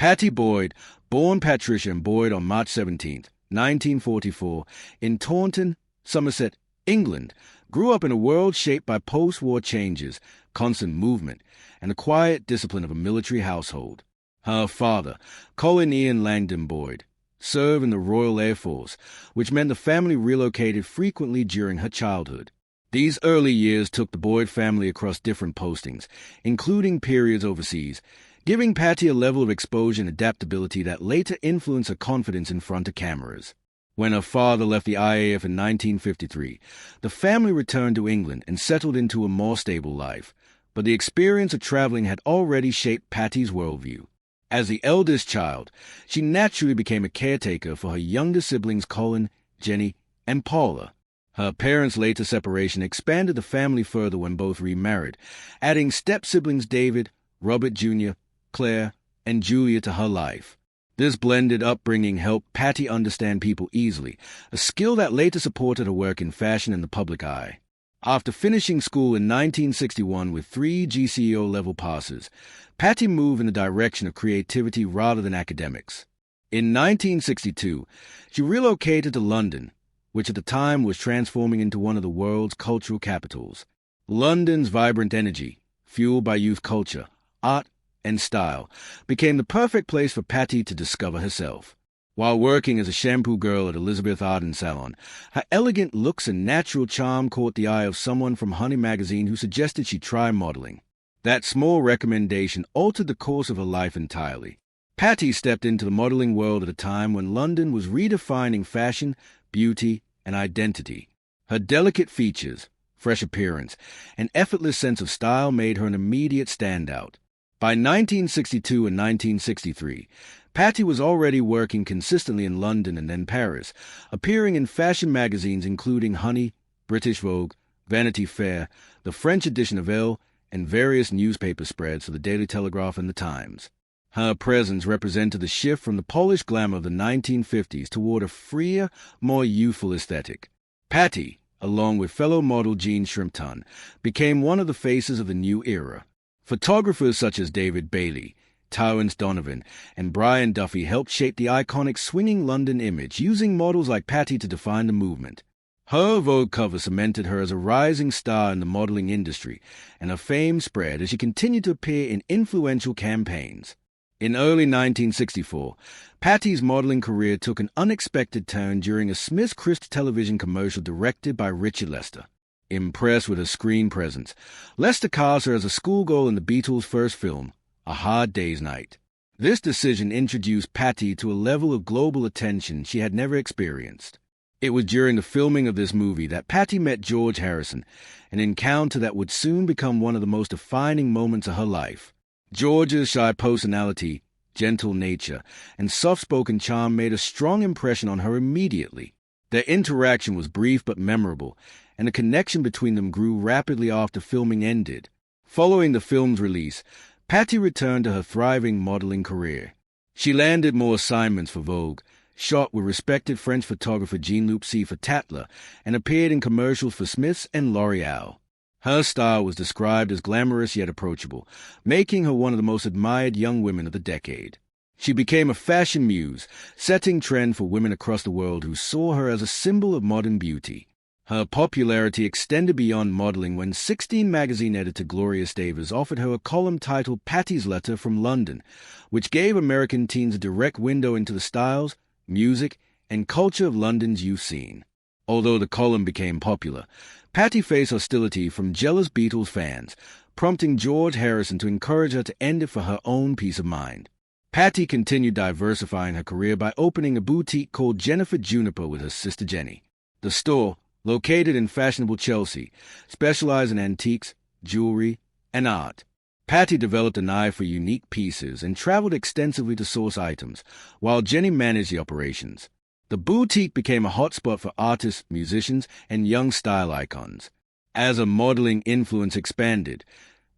Pattie Boyd, born Patricia and Boyd on March 17, 1944, in Taunton, Somerset, England, grew up in a world shaped by post-war changes, constant movement, and the quiet discipline of a military household. Her father, Colin Ian Langdon Boyd, served in the Royal Air Force, which meant the family relocated frequently during her childhood. These early years took the Boyd family across different postings, including periods overseas, giving Pattie a level of exposure and adaptability that later influenced her confidence in front of cameras. When her father left the IAF in 1953, the family returned to England and settled into a more stable life, but the experience of traveling had already shaped Pattie's worldview. As the eldest child, she naturally became a caretaker for her younger siblings Colin, Jenny, and Paula. Her parents' later separation expanded the family further when both remarried, adding step-siblings David, Robert Jr., Claire, and Julia to her life. This blended upbringing helped Pattie understand people easily, a skill that later supported her work in fashion and the public eye. After finishing school in 1961 with 3 GCEO-level passes, Pattie moved in the direction of creativity rather than academics. In 1962, she relocated to London, which at the time was transforming into one of the world's cultural capitals. London's vibrant energy, fueled by youth culture, art, and style, became the perfect place for Pattie to discover herself. While working as a shampoo girl at Elizabeth Arden Salon, her elegant looks and natural charm caught the eye of someone from Honey magazine who suggested she try modeling. That small recommendation altered the course of her life entirely. Pattie stepped into the modeling world at a time when London was redefining fashion, beauty, and identity. Her delicate features, fresh appearance, and effortless sense of style made her an immediate standout. By 1962 and 1963, Pattie was already working consistently in London and then Paris, appearing in fashion magazines including Honey, British Vogue, Vanity Fair, the French edition of Elle, and various newspaper spreads for the Daily Telegraph and the Times. Her presence represented the shift from the polished glamour of the 1950s toward a freer, more youthful aesthetic. Pattie, along with fellow model Jean Shrimpton, became one of the faces of the new era. Photographers such as David Bailey, Tyrone Donovan, and Brian Duffy helped shape the iconic swinging London image, using models like Pattie to define the movement. Her Vogue cover cemented her as a rising star in the modeling industry, and her fame spread as she continued to appear in influential campaigns. In early 1964, Pattie's modeling career took an unexpected turn during a Smith's Crisp television commercial directed by Richard Lester. Impressed with her screen presence, Lester cast her as a schoolgirl in the Beatles' first film, A Hard Day's Night. This decision introduced Pattie to a level of global attention she had never experienced. It was during the filming of this movie that Pattie met George Harrison, an encounter that would soon become one of the most defining moments of her life. George's shy personality, gentle nature, and soft-spoken charm made a strong impression on her immediately. Their interaction was brief but memorable, and the connection between them grew rapidly after filming ended. Following the film's release, Pattie returned to her thriving modeling career. She landed more assignments for Vogue, shot with respected French photographer Jean-Luc C. for Tatler, and appeared in commercials for Smith's and L'Oreal. Her style was described as glamorous yet approachable, making her one of the most admired young women of the decade. She became a fashion muse, setting trend for women across the world who saw her as a symbol of modern beauty. Her popularity extended beyond modeling when 16 magazine editor Gloria Stavers offered her a column titled Pattie's Letter from London, which gave American teens a direct window into the styles, music, and culture of London's youth scene. Although the column became popular, Pattie faced hostility from jealous Beatles fans, prompting George Harrison to encourage her to end it for her own peace of mind. Pattie continued diversifying her career by opening a boutique called Jennifer Juniper with her sister Jenny. The store, located in fashionable Chelsea, specialized in antiques, jewelry, and art. Pattie developed an eye for unique pieces and traveled extensively to source items, while Jenny managed the operations. The boutique became a hotspot for artists, musicians, and young style icons. As her modeling influence expanded,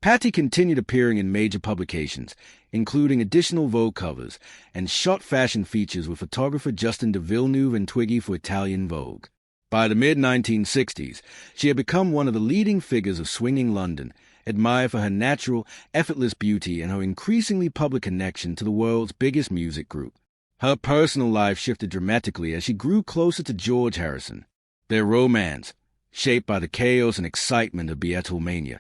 Pattie continued appearing in major publications, including additional Vogue covers, and shot fashion features with photographer Justin de Villeneuve and Twiggy for Italian Vogue. By the mid-1960s, she had become one of the leading figures of swinging London, admired for her natural, effortless beauty and her increasingly public connection to the world's biggest music group. Her personal life shifted dramatically as she grew closer to George Harrison. Their romance, shaped by the chaos and excitement of Beatlemania,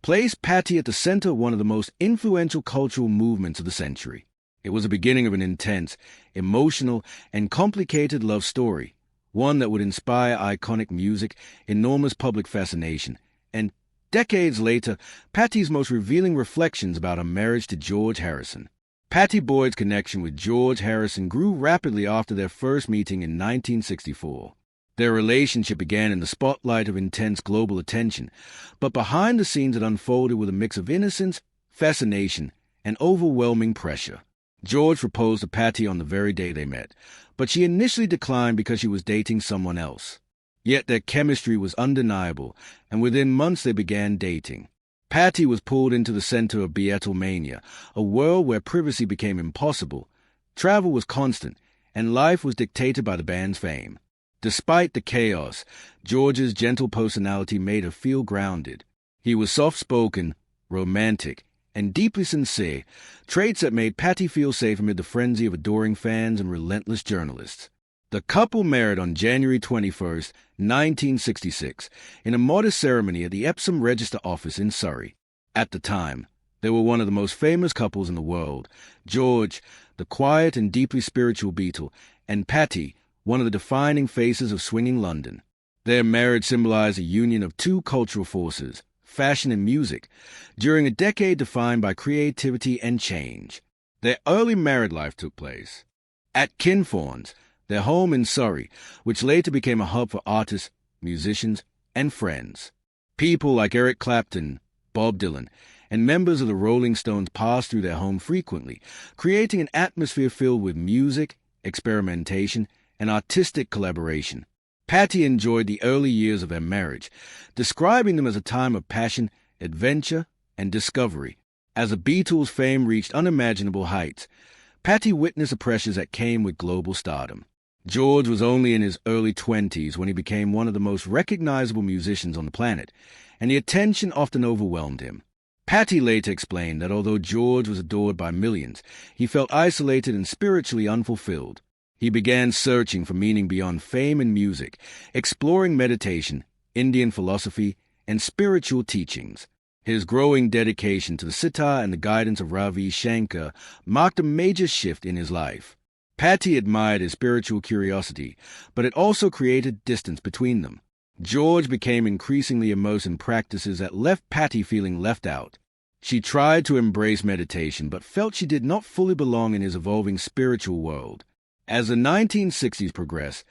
placed Pattie at the center of one of the most influential cultural movements of the century. It was the beginning of an intense, emotional, and complicated love story, one that would inspire iconic music, enormous public fascination, and, decades later, Pattie's most revealing reflections about her marriage to George Harrison. Pattie Boyd's connection with George Harrison grew rapidly after their first meeting in 1964. Their relationship began in the spotlight of intense global attention, but behind the scenes it unfolded with a mix of innocence, fascination, and overwhelming pressure. George proposed to Pattie on the very day they met, but she initially declined because she was dating someone else. Yet their chemistry was undeniable, and within months they began dating. Pattie was pulled into the center of Beatlemania, a world where privacy became impossible, travel was constant, and life was dictated by the band's fame. Despite the chaos, George's gentle personality made her feel grounded. He was soft-spoken, romantic, and deeply sincere, traits that made Pattie feel safe amid the frenzy of adoring fans and relentless journalists. The couple married on January 21, 1966, in a modest ceremony at the Epsom Register office in Surrey. At the time, they were one of the most famous couples in the world. George, the quiet and deeply spiritual Beatle, and Pattie, one of the defining faces of swinging London. Their marriage symbolized a union of two cultural forces, fashion and music, during a decade defined by creativity and change. Their early married life took place at Kinfauns, their home in Surrey, which later became a hub for artists, musicians, and friends. People like Eric Clapton, Bob Dylan, and members of the Rolling Stones passed through their home frequently, creating an atmosphere filled with music, experimentation, and artistic collaboration. Pattie enjoyed the early years of their marriage, describing them as a time of passion, adventure, and discovery. As the Beatles' fame reached unimaginable heights, Pattie witnessed the pressures that came with global stardom. George was only in his early 20s when he became one of the most recognizable musicians on the planet, and the attention often overwhelmed him. Pattie later explained that although George was adored by millions, he felt isolated and spiritually unfulfilled. He began searching for meaning beyond fame and music, exploring meditation, Indian philosophy, and spiritual teachings. His growing dedication to the sitar and the guidance of Ravi Shankar marked a major shift in his life. Pattie admired his spiritual curiosity, but it also created distance between them. George became increasingly immersed in practices that left Pattie feeling left out. She tried to embrace meditation, but felt she did not fully belong in his evolving spiritual world. As the 1960s progressed,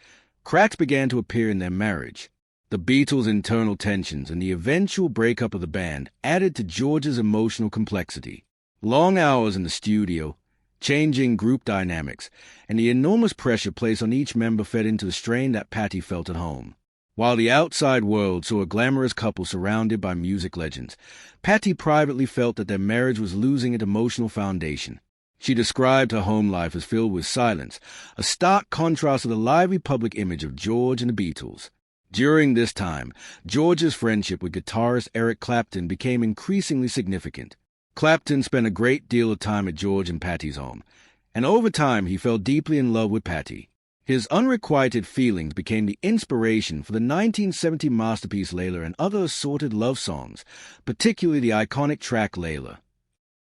cracks began to appear in their marriage. The Beatles' internal tensions and the eventual breakup of the band added to George's emotional complexity. Long hours in the studio, changing group dynamics, and the enormous pressure placed on each member fed into the strain that Pattie felt at home. While the outside world saw a glamorous couple surrounded by music legends, Pattie privately felt that their marriage was losing its emotional foundation. She described her home life as filled with silence, a stark contrast to the lively public image of George and the Beatles. During this time, George's friendship with guitarist Eric Clapton became increasingly significant. Clapton spent a great deal of time at George and Pattie's home, and over time he fell deeply in love with Pattie. His unrequited feelings became the inspiration for the 1970 masterpiece Layla and other assorted love songs, particularly the iconic track Layla.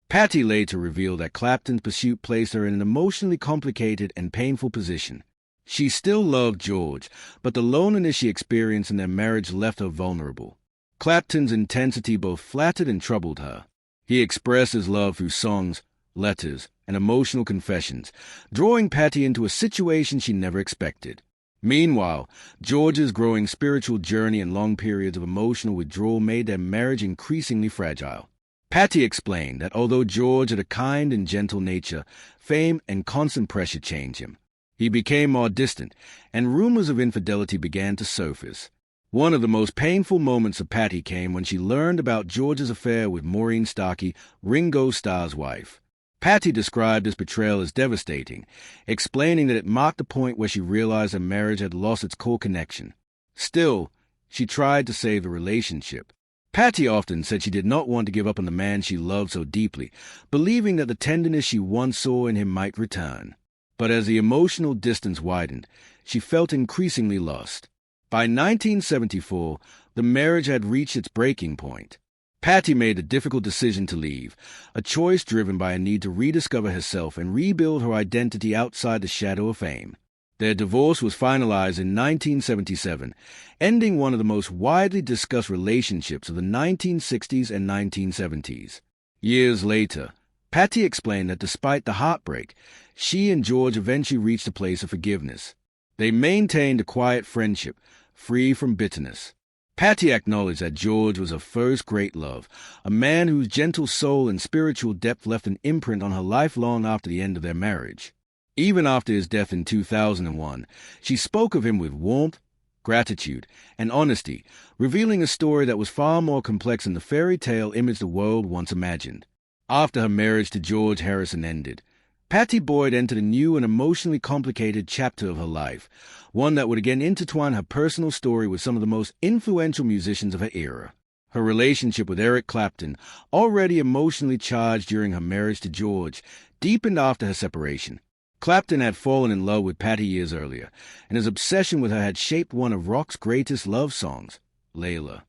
Pattie later revealed that Clapton's pursuit placed her in an emotionally complicated and painful position. She still loved George, but the loneliness she experienced in their marriage left her vulnerable. Clapton's intensity both flattered and troubled her. He expressed his love through songs, letters, and emotional confessions, drawing Pattie into a situation she never expected. Meanwhile, George's growing spiritual journey and long periods of emotional withdrawal made their marriage increasingly fragile. Pattie explained that although George had a kind and gentle nature, fame and constant pressure changed him. He became more distant, and rumors of infidelity began to surface. One of the most painful moments of Pattie came when she learned about George's affair with Maureen Starkey, Ringo Starr's wife. Pattie described this betrayal as devastating, explaining that it marked the point where she realized her marriage had lost its core connection. Still, she tried to save the relationship. Pattie often said she did not want to give up on the man she loved so deeply, believing that the tenderness she once saw in him might return. But as the emotional distance widened, she felt increasingly lost. By 1974, the marriage had reached its breaking point. Pattie made the difficult decision to leave, a choice driven by a need to rediscover herself and rebuild her identity outside the shadow of fame. Their divorce was finalized in 1977, ending one of the most widely discussed relationships of the 1960s and 1970s. Years later, Pattie explained that despite the heartbreak, she and George eventually reached a place of forgiveness. They maintained a quiet friendship, free from bitterness. Pattie acknowledged that George was her first great love, a man whose gentle soul and spiritual depth left an imprint on her life long after the end of their marriage. Even after his death in 2001, she spoke of him with warmth, gratitude, and honesty, revealing a story that was far more complex than the fairy tale image the world once imagined. After her marriage to George Harrison ended, Pattie Boyd entered a new and emotionally complicated chapter of her life, one that would again intertwine her personal story with some of the most influential musicians of her era. Her relationship with Eric Clapton, already emotionally charged during her marriage to George, deepened after her separation. Clapton had fallen in love with Pattie years earlier, and his obsession with her had shaped one of rock's greatest love songs, Layla.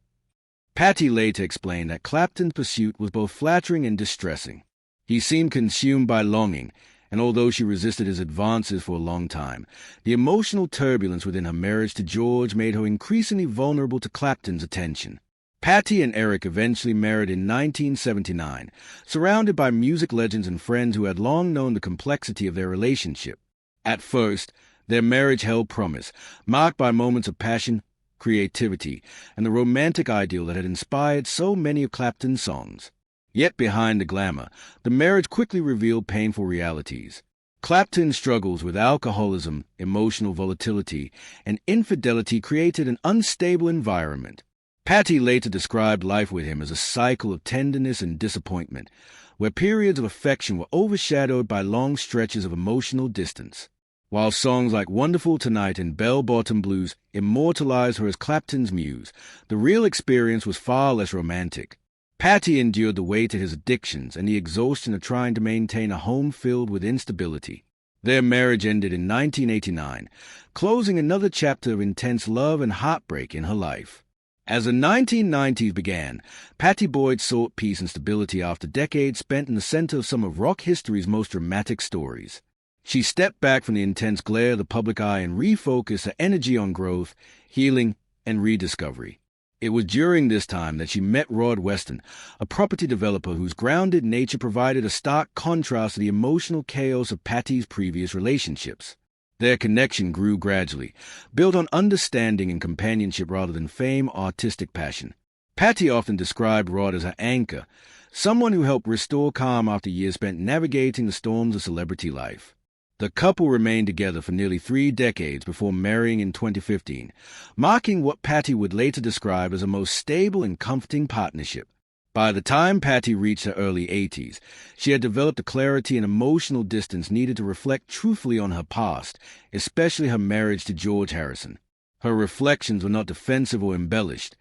Pattie later explained that Clapton's pursuit was both flattering and distressing. He seemed consumed by longing, and although she resisted his advances for a long time, the emotional turbulence within her marriage to George made her increasingly vulnerable to Clapton's attention. Pattie and Eric eventually married in 1979, surrounded by music legends and friends who had long known the complexity of their relationship. At first, their marriage held promise, marked by moments of passion, creativity, and the romantic ideal that had inspired so many of Clapton's songs. Yet behind the glamour, the marriage quickly revealed painful realities. Clapton's struggles with alcoholism, emotional volatility, and infidelity created an unstable environment. Pattie later described life with him as a cycle of tenderness and disappointment, where periods of affection were overshadowed by long stretches of emotional distance. While songs like Wonderful Tonight and Bell Bottom Blues immortalized her as Clapton's muse, the real experience was far less romantic. Pattie endured the weight of his addictions and the exhaustion of trying to maintain a home filled with instability. Their marriage ended in 1989, closing another chapter of intense love and heartbreak in her life. As the 1990s began, Pattie Boyd sought peace and stability after decades spent in the center of some of rock history's most dramatic stories. She stepped back from the intense glare of the public eye and refocused her energy on growth, healing, and rediscovery. It was during this time that she met Rod Weston, a property developer whose grounded nature provided a stark contrast to the emotional chaos of Pattie's previous relationships. Their connection grew gradually, built on understanding and companionship rather than fame or artistic passion. Pattie often described Rod as her anchor, someone who helped restore calm after years spent navigating the storms of celebrity life. The couple remained together for nearly 3 decades before marrying in 2015, marking what Pattie would later describe as a most stable and comforting partnership. By the time Pattie reached her early 80s, she had developed a clarity and emotional distance needed to reflect truthfully on her past, especially her marriage to George Harrison. Her reflections were not defensive or embellished.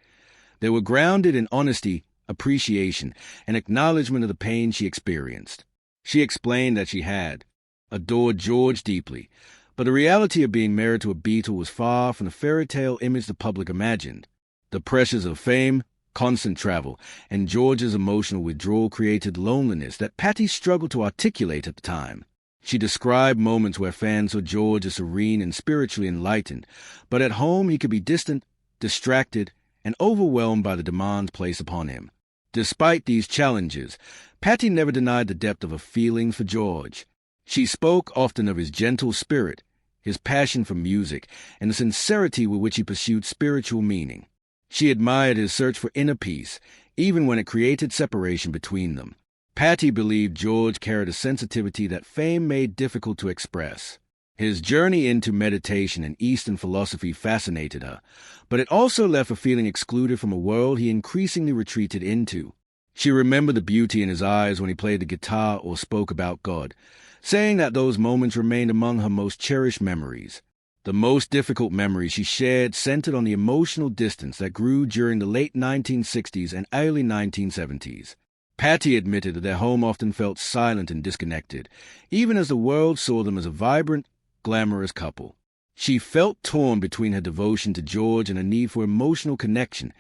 They were grounded in honesty, appreciation, and acknowledgement of the pain she experienced. She explained that she had adored George deeply, but the reality of being married to a Beatle was far from the fairy tale image the public imagined. The pressures of fame, constant travel, and George's emotional withdrawal created loneliness that Pattie struggled to articulate at the time. She described moments where fans saw George as serene and spiritually enlightened, but at home he could be distant, distracted, and overwhelmed by the demands placed upon him. Despite these challenges, Pattie never denied the depth of her feelings for George. She spoke often of his gentle spirit, his passion for music, and the sincerity with which he pursued spiritual meaning. She admired his search for inner peace, even when it created separation between them. Pattie believed George carried a sensitivity that fame made difficult to express. His journey into meditation and Eastern philosophy fascinated her, but it also left her feeling excluded from a world he increasingly retreated into. She remembered the beauty in his eyes when he played the guitar or spoke about God, saying that those moments remained among her most cherished memories. The most difficult memories she shared centered on the emotional distance that grew during the late 1960s and early 1970s. Pattie admitted that their home often felt silent and disconnected, even as the world saw them as a vibrant, glamorous couple. She felt torn between her devotion to George and a need for emotional connection,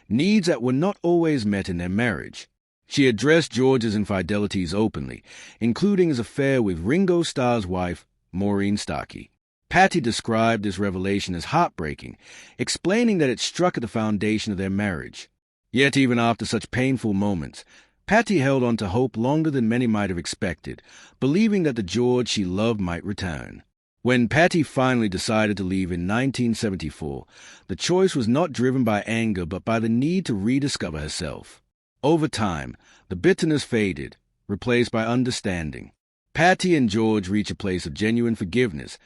needs that were not always met in their marriage. She addressed George's infidelities openly, including his affair with Ringo Starr's wife, Maureen Starkey. Pattie described this revelation as heartbreaking, explaining that it struck at the foundation of their marriage. Yet even after such painful moments, Pattie held on to hope longer than many might have expected, believing that the George she loved might return. When Pattie finally decided to leave in 1974, the choice was not driven by anger but by the need to rediscover herself. Over time, the bitterness faded, replaced by understanding. Pattie and George reached a place of genuine forgiveness,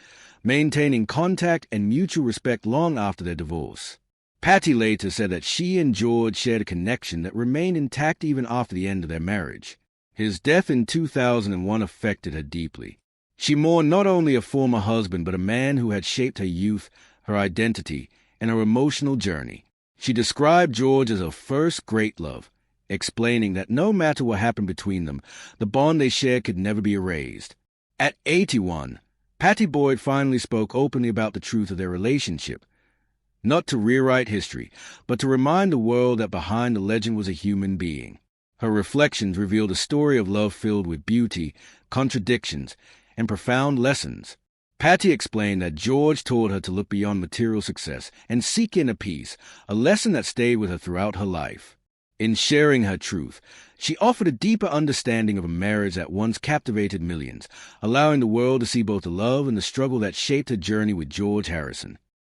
maintaining contact and mutual respect long after their divorce. Pattie later said that she and George shared a connection that remained intact even after the end of their marriage. His death in 2001 affected her deeply. She mourned not only a former husband but a man who had shaped her youth, her identity, and her emotional journey. She described George as her first great love, explaining that no matter what happened between them, the bond they shared could never be erased. At 81, Pattie Boyd finally spoke openly about the truth of their relationship, not to rewrite history, but to remind the world that behind the legend was a human being. Her reflections revealed a story of love filled with beauty, contradictions, and profound lessons. Pattie explained that George taught her to look beyond material success and seek inner peace, a lesson that stayed with her throughout her life. In sharing her truth, she offered a deeper understanding of a marriage that once captivated millions, allowing the world to see both the love and the struggle that shaped her journey with George Harrison.